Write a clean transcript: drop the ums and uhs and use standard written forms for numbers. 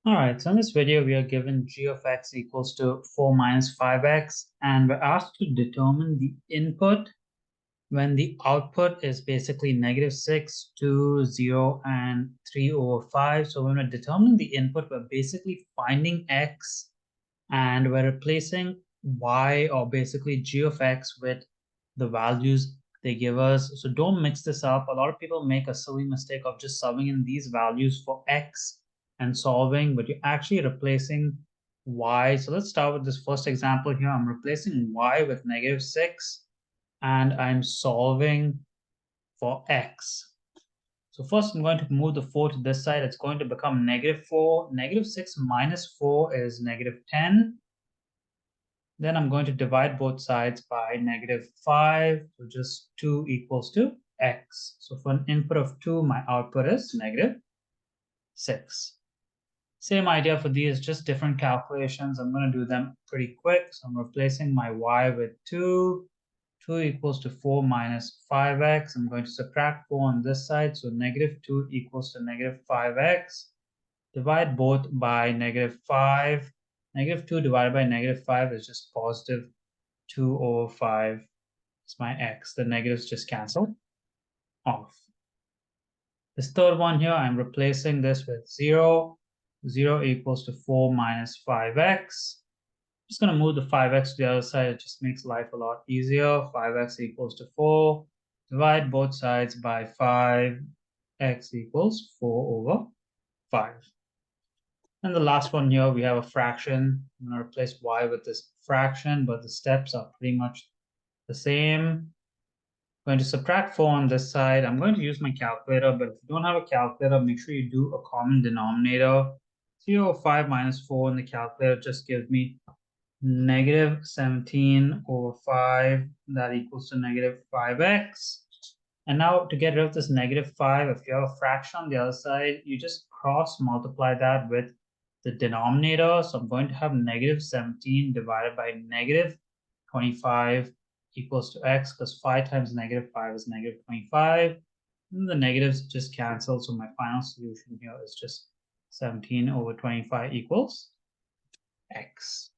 All right, so in this video, we are given g of x equals to 4 minus 5x, and we're asked to determine the input when the output is basically -6, 2, 0, and 3/5. So when we're determining the input, we're basically finding x, and we're replacing y, or basically g of x, with the values they give us. So don't mix this up. A lot of people make a silly mistake of just subbing in these values for x and solving, but you're actually replacing y. So let's start with this first example here. I'm replacing y with -6, and I'm solving for x. So first I'm going to move the 4 to this side. It's going to become -4. -6 minus 4 is -10. Then I'm going to divide both sides by -5. So just 2 equals to x. So for an input of 2, my output is -6. Same idea for these, just different calculations. I'm going to do them pretty quick. So I'm replacing my y with 2. 2 equals to 4 minus 5x. I'm going to subtract 4 on this side. So -2 equals to -5x. Divide both by -5. -2 divided by -5 is just positive 2/5. It's my x. The negatives just cancel off. This third one here, I'm replacing this with 0. 0 equals to 4 minus 5x. Just going to move the 5x to the other side. It just makes life a lot easier. 5x equals to 4. Divide both sides by 5. X equals 4/5. And the last one here, we have a fraction. I'm going to replace y with this fraction, but the steps are pretty much the same. I'm going to subtract 4 on this side. I'm going to use my calculator, but if you don't have a calculator, make sure you do a common denominator. 0/5 minus 4 in the calculator just gives me -17/5. That equals to -5x. And now to get rid of this -5, if you have a fraction on the other side, you just cross multiply that with the denominator. So I'm going to have -17 divided by -25 equals to x, because 5 times -5 is -25. And the negatives just cancel. So my final solution here is just 17/25 equals x.